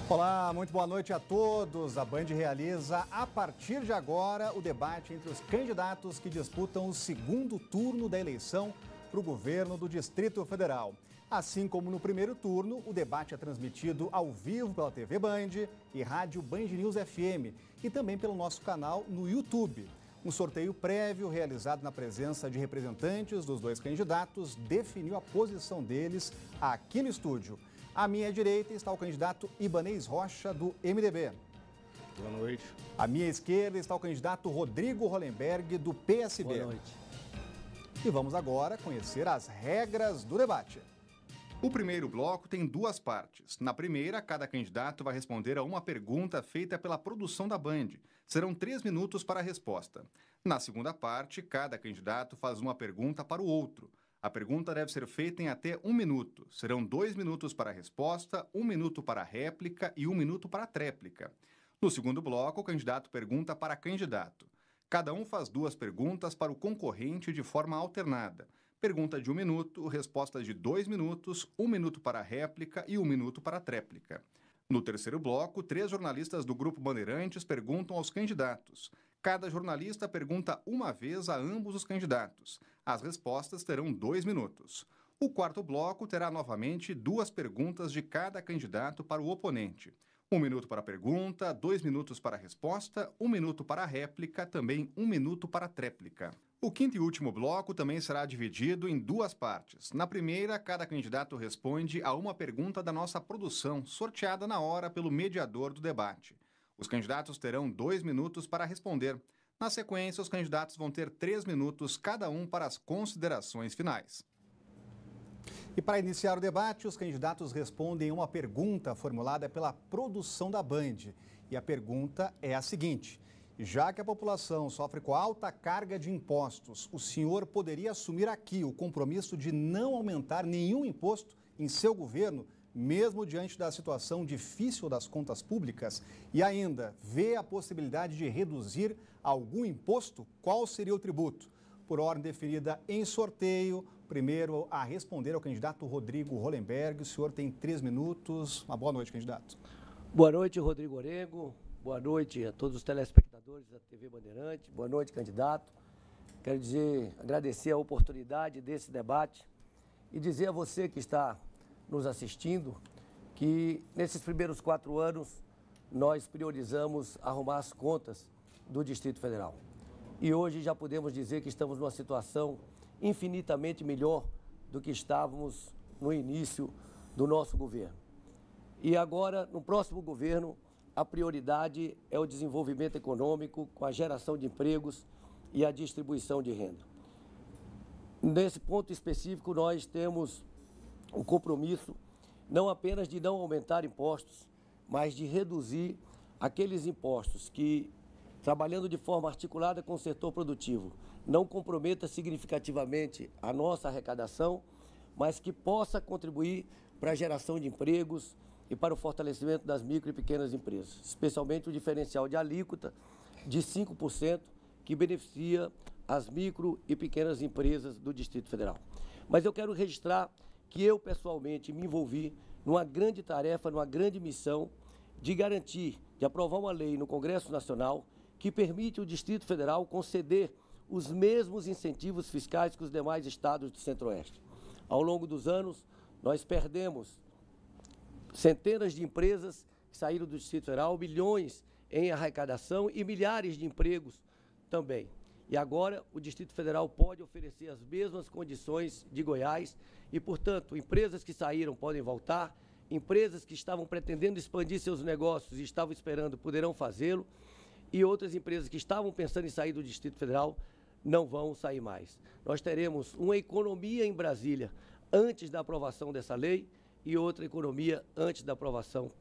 Olá, muito boa noite a todos. A Band realiza, a partir de agora, o debate entre os candidatos que disputam o segundo turno da eleição para o governo do Distrito Federal. Assim como no primeiro turno, o debate é transmitido ao vivo pela TV Band e Rádio Band News FM e também pelo nosso canal no YouTube. Um sorteio prévio realizado na presença de representantes dos dois candidatos definiu a posição deles aqui no estúdio. À minha direita está o candidato Ibanez Rocha, do MDB. Boa noite. À minha esquerda está o candidato Rodrigo Hollenberg, do PSB. Boa noite. E vamos agora conhecer as regras do debate. O primeiro bloco tem duas partes. Na primeira, cada candidato vai responder a uma pergunta feita pela produção da Band. Serão 3 minutos para a resposta. Na segunda parte, cada candidato faz uma pergunta para o outro. A pergunta deve ser feita em até 1 minuto. Serão 2 minutos para a resposta, 1 minuto para a réplica e 1 minuto para a tréplica. No segundo bloco, o candidato pergunta para candidato. Cada um faz 2 perguntas para o concorrente de forma alternada. Pergunta de 1 minuto, resposta de 2 minutos, 1 minuto para a réplica e 1 minuto para a tréplica. No terceiro bloco, 3 jornalistas do Grupo Bandeirantes perguntam aos candidatos. Cada jornalista pergunta uma vez a ambos os candidatos. As respostas terão 2 minutos. O quarto bloco terá novamente 2 perguntas de cada candidato para o oponente. 1 minuto para a pergunta, 2 minutos para a resposta, 1 minuto para a réplica, também 1 minuto para a tréplica. O quinto e último bloco também será dividido em 2 partes. Na primeira, cada candidato responde a uma pergunta da nossa produção, sorteada na hora pelo mediador do debate. Os candidatos terão 2 minutos para responder. Na sequência, os candidatos vão ter 3 minutos cada um para as considerações finais. E para iniciar o debate, os candidatos respondem a uma pergunta formulada pela produção da Band. E a pergunta é a seguinte: já que a população sofre com alta carga de impostos, o senhor poderia assumir aqui o compromisso de não aumentar nenhum imposto em seu governo, mesmo diante da situação difícil das contas públicas? E ainda, vê a possibilidade de reduzir algum imposto? Qual seria o tributo? Por ordem definida em sorteio, primeiro a responder ao candidato Rodrigo Hollenberg. O senhor tem 3 minutos. Uma boa noite, candidato. Boa noite, Rodrigo Orengo. Boa noite a todos os telespectadores da TV Bandeirante. Boa noite, candidato. Quero agradecer a oportunidade desse debate e dizer a você que está nos assistindo que nesses primeiros 4 anos nós priorizamos arrumar as contas do Distrito Federal. E hoje já podemos dizer que estamos numa situação infinitamente melhor do que estávamos no início do nosso governo. E agora, no próximo governo, a prioridade é o desenvolvimento econômico com a geração de empregos e a distribuição de renda. Nesse ponto específico, nós temos um compromisso não apenas de não aumentar impostos, mas de reduzir aqueles impostos que, trabalhando de forma articulada com o setor produtivo, não comprometa significativamente a nossa arrecadação, mas que possa contribuir para a geração de empregos e para o fortalecimento das micro e pequenas empresas, especialmente o diferencial de alíquota de 5%, que beneficia as micro e pequenas empresas do Distrito Federal. Mas eu quero registrar que eu, pessoalmente, me envolvi numa grande tarefa, numa grande missão de garantir, de aprovar uma lei no Congresso Nacional que permite ao Distrito Federal conceder os mesmos incentivos fiscais que os demais estados do Centro-Oeste. Ao longo dos anos, nós perdemos centenas de empresas que saíram do Distrito Federal, bilhões em arrecadação e milhares de empregos também. E agora o Distrito Federal pode oferecer as mesmas condições de Goiás e, portanto, empresas que saíram podem voltar, empresas que estavam pretendendo expandir seus negócios e estavam esperando poderão fazê-lo, e outras empresas que estavam pensando em sair do Distrito Federal não vão sair mais. Nós teremos uma economia em Brasília antes da aprovação dessa lei e outra economia antes da aprovação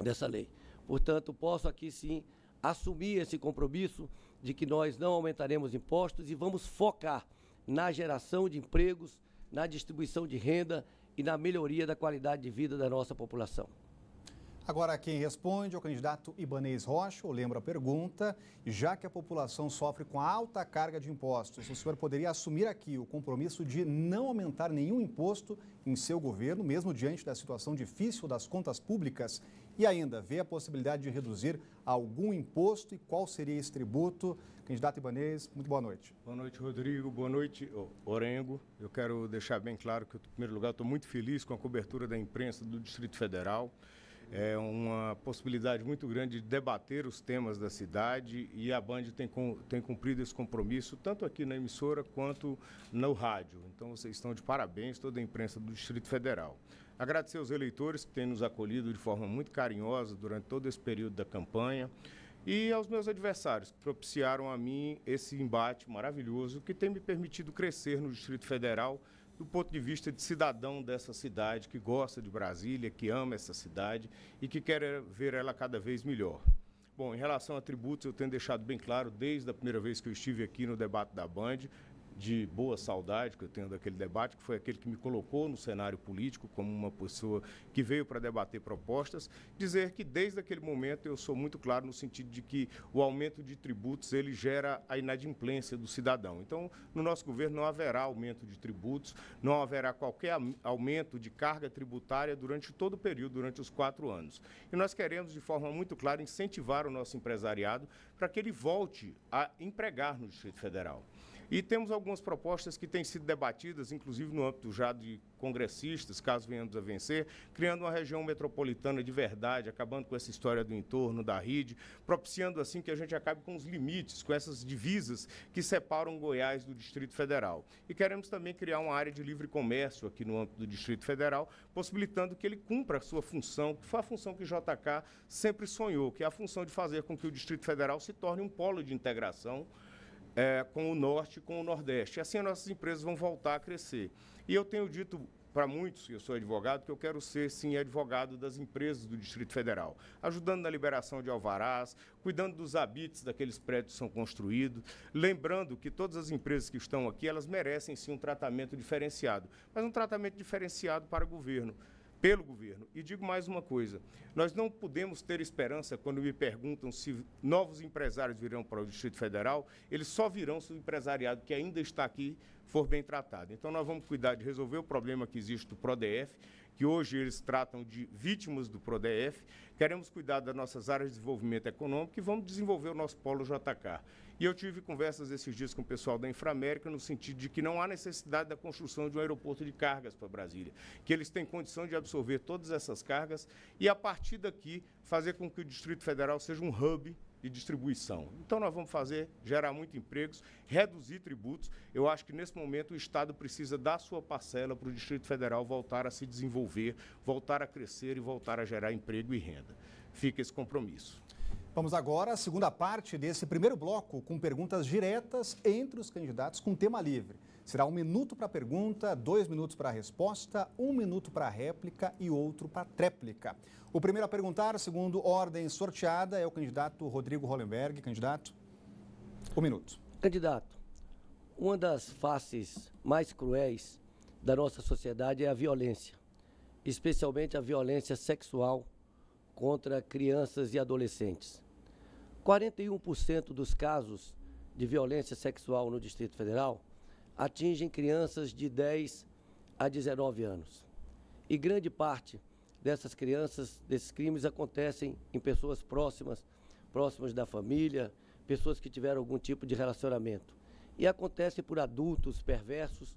dessa lei. Portanto, posso aqui sim assumir esse compromisso de que nós não aumentaremos impostos e vamos focar na geração de empregos, na distribuição de renda e na melhoria da qualidade de vida da nossa população. Agora, quem responde é o candidato Ibanez Rocha. Eu lembro a pergunta: já que a população sofre com alta carga de impostos, o senhor poderia assumir aqui o compromisso de não aumentar nenhum imposto em seu governo, mesmo diante da situação difícil das contas públicas? E ainda, vê a possibilidade de reduzir algum imposto e qual seria esse tributo? Candidato Ibanez, muito boa noite. Boa noite, Rodrigo. Boa noite, Orengo. Eu quero deixar bem claro que, em primeiro lugar, estou muito feliz com a cobertura da imprensa do Distrito Federal. É uma possibilidade muito grande de debater os temas da cidade e a Band tem cumprido esse compromisso, tanto aqui na emissora quanto no rádio. Então, vocês estão de parabéns, toda a imprensa do Distrito Federal. Agradecer aos eleitores que têm nos acolhido de forma muito carinhosa durante todo esse período da campanha e aos meus adversários, que propiciaram a mim esse embate maravilhoso que tem me permitido crescer no Distrito Federal do ponto de vista de cidadão dessa cidade, que gosta de Brasília, que ama essa cidade e que quer ver ela cada vez melhor. Bom, em relação a tributos, eu tenho deixado bem claro, desde a primeira vez que eu estive aqui no debate da Band, de boa saudade que eu tenho daquele debate, que foi aquele que me colocou no cenário político como uma pessoa que veio para debater propostas, dizer que desde aquele momento eu sou muito claro no sentido de que o aumento de tributos ele gera a inadimplência do cidadão. Então, no nosso governo não haverá aumento de tributos, não haverá qualquer aumento de carga tributária durante todo o período, durante os 4 anos. E nós queremos, de forma muito clara, incentivar o nosso empresariado para que ele volte a empregar no Distrito Federal. E temos algumas propostas que têm sido debatidas, inclusive no âmbito já de congressistas, caso venhamos a vencer, criando uma região metropolitana de verdade, acabando com essa história do entorno, da rede, propiciando assim que a gente acabe com os limites, com essas divisas que separam Goiás do Distrito Federal. E queremos também criar uma área de livre comércio aqui no âmbito do Distrito Federal, possibilitando que ele cumpra a sua função, que foi a função que o JK sempre sonhou, que é a função de fazer com que o Distrito Federal se torne um polo de integração com o Norte e com o Nordeste. E assim as nossas empresas vão voltar a crescer. E eu tenho dito para muitos, eu sou advogado, que eu quero ser, sim, advogado das empresas do Distrito Federal, ajudando na liberação de alvarás, cuidando dos habites daqueles prédios que são construídos, lembrando que todas as empresas que estão aqui, elas merecem, sim, um tratamento diferenciado, mas um tratamento diferenciado para o governo, pelo governo. E digo mais uma coisa, nós não podemos ter esperança quando me perguntam se novos empresários virão para o Distrito Federal, eles só virão se o empresariado que ainda está aqui for bem tratado. Então, nós vamos cuidar de resolver o problema que existe do PRODEF, que hoje eles tratam de vítimas do PRODEF, queremos cuidar das nossas áreas de desenvolvimento econômico e vamos desenvolver o nosso polo JK. E eu tive conversas esses dias com o pessoal da Inframérica no sentido de que não há necessidade da construção de um aeroporto de cargas para Brasília, que eles têm condição de absorver todas essas cargas e, a partir daqui, fazer com que o Distrito Federal seja um hub de distribuição. Então, nós vamos gerar muitos empregos, reduzir tributos. Eu acho que, nesse momento, o Estado precisa dar sua parcela para o Distrito Federal voltar a se desenvolver, voltar a crescer e voltar a gerar emprego e renda. Fica esse compromisso. Vamos agora à segunda parte desse primeiro bloco, com perguntas diretas entre os candidatos com tema livre. Será 1 minuto para a pergunta, 2 minutos para a resposta, 1 minuto para a réplica e outro para a tréplica. O primeiro a perguntar, segundo ordem sorteada, é o candidato Rodrigo Hollenberg. Candidato, 1 minuto. Candidato, uma das faces mais cruéis da nossa sociedade é a violência, especialmente a violência sexual contra crianças e adolescentes. 41% dos casos de violência sexual no Distrito Federal atingem crianças de 10 a 19 anos. E grande parte dessas crianças, desses crimes, acontecem em pessoas próximas da família, pessoas que tiveram algum tipo de relacionamento. E acontece por adultos perversos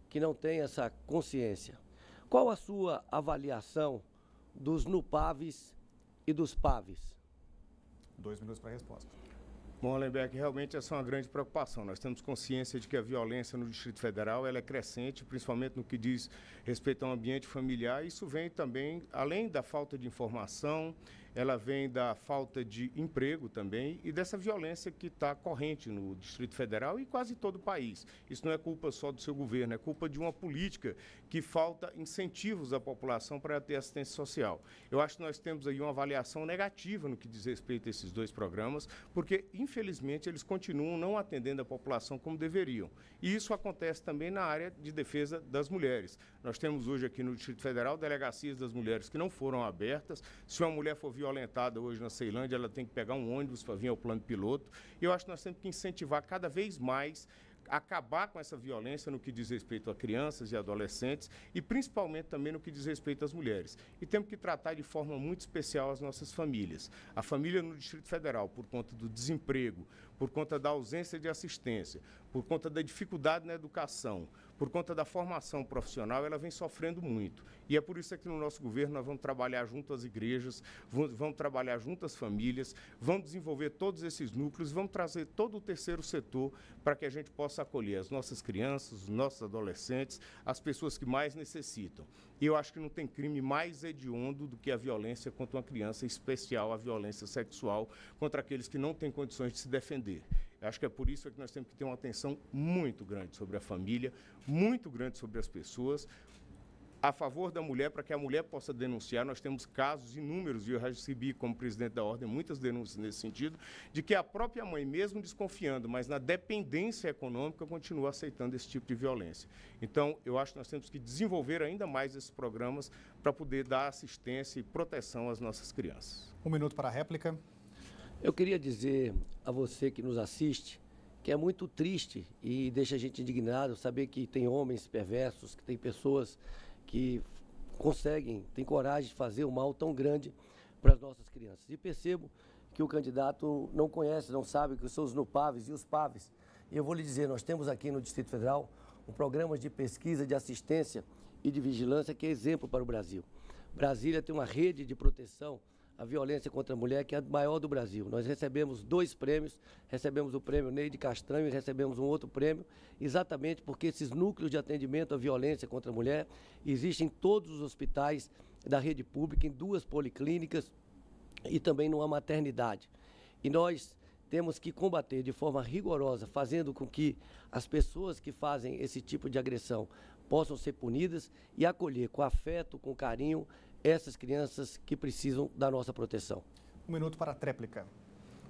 que não têm essa consciência. Qual a sua avaliação dos NUPAVs e dos PAVs? 2 minutos para a resposta. Bom, Hollenberg, realmente essa é uma grande preocupação. Nós temos consciência de que a violência no Distrito Federal ela é crescente, principalmente no que diz respeito ao ambiente familiar. Isso vem também, além da falta de informação, ela vem da falta de emprego também e dessa violência que está corrente no Distrito Federal e quase todo o país. Isso não é culpa só do seu governo, é culpa de uma política que falta incentivos à população para ter assistência social. Eu acho que nós temos aí uma avaliação negativa no que diz respeito a esses 2 programas, porque, infelizmente, eles continuam não atendendo a população como deveriam. E isso acontece também na área de defesa das mulheres. Nós temos hoje aqui no Distrito Federal delegacias das mulheres que não foram abertas. Se uma mulher for violentada hoje na Ceilândia, ela tem que pegar um ônibus para vir ao plano piloto. E eu acho que nós temos que incentivar cada vez mais acabar com essa violência no que diz respeito a crianças e adolescentes e principalmente também no que diz respeito às mulheres. E temos que tratar de forma muito especial as nossas famílias. A família no Distrito Federal, por conta do desemprego, por conta da ausência de assistência, por conta da dificuldade na educação, por conta da formação profissional, ela vem sofrendo muito. E é por isso que no nosso governo nós vamos trabalhar junto às igrejas, vamos trabalhar junto às famílias, vamos desenvolver todos esses núcleos, vamos trazer todo o terceiro setor para que a gente possa acolher as nossas crianças, os nossos adolescentes, as pessoas que mais necessitam. E eu acho que não tem crime mais hediondo do que a violência contra uma criança, em especial a violência sexual contra aqueles que não têm condições de se defender. Eu acho que é por isso que nós temos que ter uma atenção muito grande sobre a família, muito grande sobre as pessoas, a favor da mulher, para que a mulher possa denunciar. Nós temos casos inúmeros, e eu já recebi, como presidente da Ordem, muitas denúncias nesse sentido, de que a própria mãe, mesmo desconfiando, mas na dependência econômica, continua aceitando esse tipo de violência. Então, eu acho que nós temos que desenvolver ainda mais esses programas para poder dar assistência e proteção às nossas crianças. 1 minuto para a réplica. Eu queria dizer a você que nos assiste que é muito triste e deixa a gente indignado saber que tem homens perversos, que tem pessoas que conseguem, têm coragem de fazer um mal tão grande para as nossas crianças. E percebo que o candidato não conhece, não sabe o que são os NUPAVs e os PAVs. E eu vou lhe dizer, nós temos aqui no Distrito Federal um programa de pesquisa, de assistência e de vigilância que é exemplo para o Brasil. Brasília tem uma rede de proteção à violência contra a mulher que é a maior do Brasil. Nós recebemos 2 prêmios, recebemos o prêmio Neide Castanho e recebemos um outro prêmio, exatamente porque esses núcleos de atendimento à violência contra a mulher existem em todos os hospitais da rede pública, em 2 policlínicas e também numa maternidade. E nós temos que combater de forma rigorosa, fazendo com que as pessoas que fazem esse tipo de agressão possam ser punidas e acolher com afeto, com carinho, essas crianças que precisam da nossa proteção. 1 minuto para a tréplica.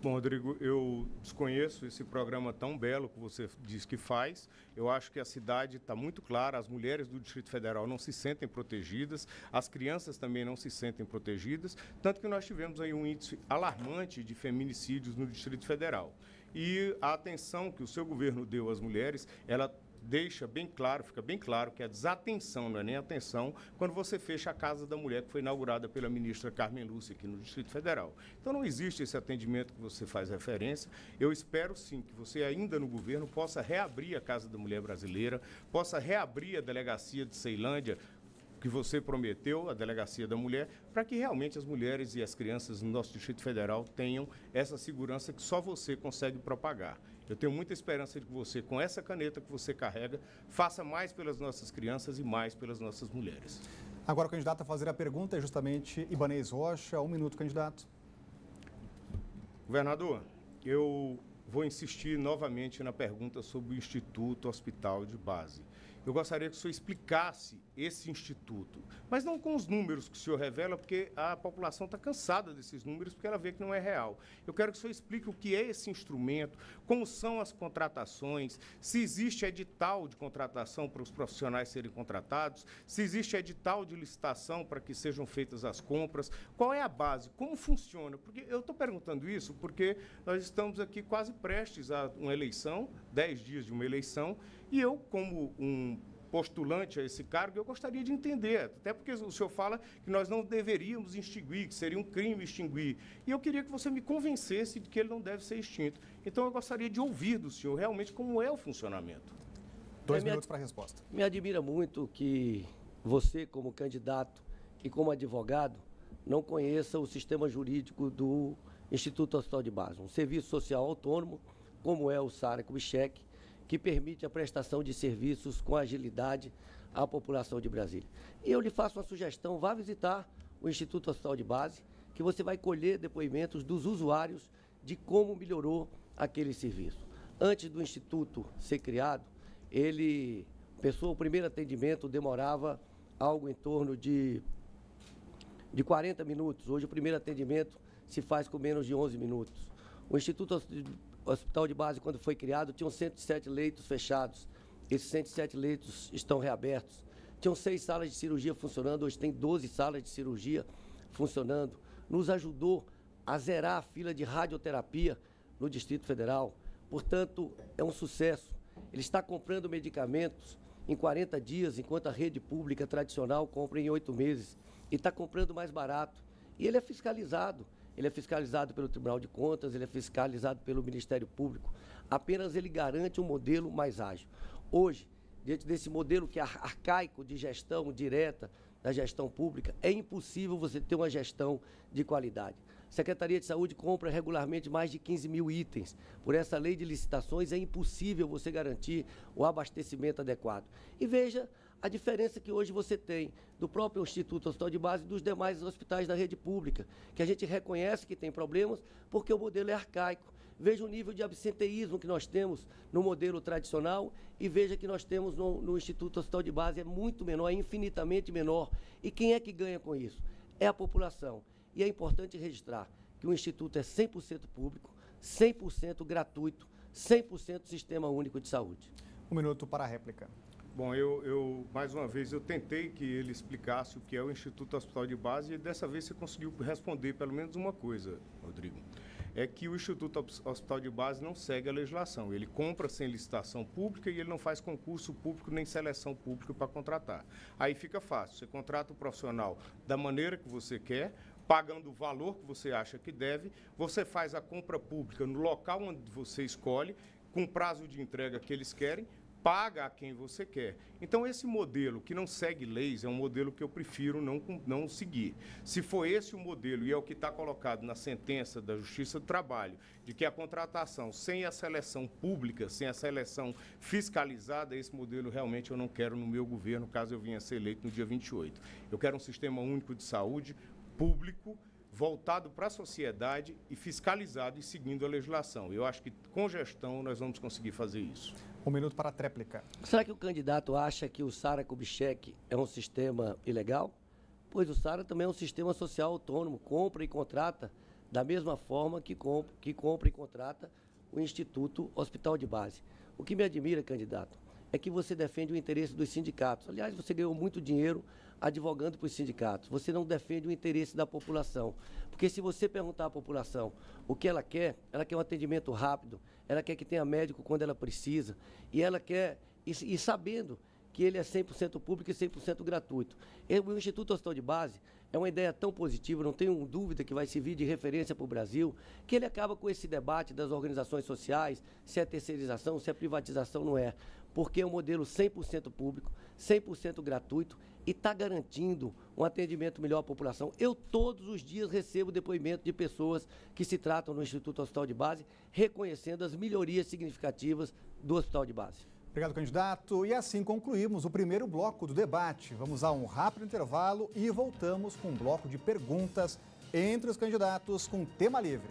Bom, Rodrigo, eu desconheço esse programa tão belo que você diz que faz. Eu acho que a cidade está muito clara, as mulheres do Distrito Federal não se sentem protegidas, as crianças também não se sentem protegidas, tanto que nós tivemos aí um índice alarmante de feminicídios no Distrito Federal. E a atenção que o seu governo deu às mulheres, ela deixa bem claro, fica bem claro que a desatenção, não é nem atenção, quando você fecha a Casa da Mulher, que foi inaugurada pela ministra Carmen Lúcia aqui no Distrito Federal. Então não existe esse atendimento que você faz referência. Eu espero sim que você ainda no governo possa reabrir a Casa da Mulher Brasileira, possa reabrir a delegacia de Ceilândia, que você prometeu, a Delegacia da Mulher, para que realmente as mulheres e as crianças no nosso Distrito Federal tenham essa segurança que só você consegue propagar. Eu tenho muita esperança de que você, com essa caneta que você carrega, faça mais pelas nossas crianças e mais pelas nossas mulheres. Agora o candidato a fazer a pergunta é justamente Ibanez Rocha. 1 minuto, candidato. Governador, eu vou insistir novamente na pergunta sobre o Instituto Hospital de Base. Eu gostaria que o senhor explicasse esse instituto, mas não com os números que o senhor revela, porque a população está cansada desses números, porque ela vê que não é real. Eu quero que o senhor explique o que é esse instrumento, como são as contratações, se existe edital de contratação para os profissionais serem contratados, se existe edital de licitação para que sejam feitas as compras, qual é a base, como funciona? Porque eu estou perguntando isso porque nós estamos aqui quase prestes a uma eleição, 10 dias de uma eleição, e eu, como um postulante a esse cargo, eu gostaria de entender, até porque o senhor fala que nós não deveríamos extinguir, que seria um crime extinguir. E eu queria que você me convencesse de que ele não deve ser extinto. Então, eu gostaria de ouvir do senhor realmente como é o funcionamento. 2 minutos para a resposta. Me admira muito que você, como candidato e como advogado, não conheça o sistema jurídico do Instituto Hospital de Base, um serviço social autônomo, como é o Sara Kubitschek, que permite a prestação de serviços com agilidade à população de Brasília. E eu lhe faço uma sugestão, vá visitar o Instituto Hospital de Base, que você vai colher depoimentos dos usuários de como melhorou aquele serviço. Antes do Instituto ser criado, o primeiro atendimento demorava algo em torno de 40 minutos. Hoje o primeiro atendimento se faz com menos de 11 minutos. O Instituto Hospital de Base, quando foi criado, tinham 107 leitos fechados. Esses 107 leitos estão reabertos. Tinham 6 salas de cirurgia funcionando, hoje tem 12 salas de cirurgia funcionando. Nos ajudou a zerar a fila de radioterapia no Distrito Federal. Portanto, é um sucesso. ele está comprando medicamentos em 40 dias, enquanto a rede pública tradicional compra em 8 meses. E está comprando mais barato. E ele é fiscalizado. Ele é fiscalizado pelo Tribunal de Contas, ele é fiscalizado pelo Ministério Público. Apenas ele garante um modelo mais ágil. Hoje, diante desse modelo que é arcaico de gestão direta da gestão pública, é impossível você ter uma gestão de qualidade. A Secretaria de Saúde compra regularmente mais de 15 mil itens. Por essa lei de licitações, é impossível você garantir o abastecimento adequado. E veja a diferença que hoje você tem do próprio Instituto Hospital de Base e dos demais hospitais da rede pública, que a gente reconhece que tem problemas porque o modelo é arcaico. Veja o nível de absenteísmo que nós temos no modelo tradicional e veja que nós temos no Instituto Hospital de Base, é muito menor, é infinitamente menor. E quem é que ganha com isso? É a população. E é importante registrar que o Instituto é 100% público, 100% gratuito, 100% Sistema Único de Saúde. 1 minuto para a réplica. Bom, mais uma vez, eu tentei que ele explicasse o que é o Instituto Hospital de Base e dessa vez você conseguiu responder pelo menos uma coisa, Rodrigo. É que o Instituto Hospital de Base não segue a legislação. Ele compra sem licitação pública e ele não faz concurso público nem seleção pública para contratar. Aí fica fácil, você contrata o profissional da maneira que você quer, pagando o valor que você acha que deve, você faz a compra pública no local onde você escolhe, com prazo de entrega que eles querem, paga a quem você quer. Então, esse modelo que não segue leis é um modelo que eu prefiro não seguir. Se for esse o modelo, e é o que está colocado na sentença da Justiça do Trabalho, de que a contratação sem a seleção pública, sem a seleção fiscalizada, esse modelo realmente eu não quero no meu governo, caso eu venha a ser eleito no dia 28. Eu quero um sistema único de saúde público, voltado para a sociedade e fiscalizado e seguindo a legislação. Eu acho que com gestão nós vamos conseguir fazer isso. 1 minuto para a tréplica. Será que o candidato acha que o Sara Kubitschek é um sistema ilegal? Pois o Sara também é um sistema social autônomo, compra e contrata da mesma forma que compra e contrata o Instituto Hospital de Base. O que me admira, candidato, é que você defende o interesse dos sindicatos. Aliás, você ganhou muito dinheiro advogando para os sindicatos. Você não defende o interesse da população. Porque se você perguntar à população o que ela quer um atendimento rápido, ela quer que tenha médico quando ela precisa, e ela quer, e sabendo que ele é 100% público e 100% gratuito. O Instituto Hospital de Base é uma ideia tão positiva, não tenho dúvida que vai servir de referência para o Brasil, que ele acaba com esse debate das organizações sociais, se é terceirização, se é privatização, não é. Porque é um modelo 100% público, 100% gratuito e está garantindo um atendimento melhor à população. Eu todos os dias recebo depoimento de pessoas que se tratam no Instituto Hospital de Base, reconhecendo as melhorias significativas do Hospital de Base. Obrigado, candidato. E assim concluímos o primeiro bloco do debate. Vamos a um rápido intervalo e voltamos com um bloco de perguntas entre os candidatos com tema livre.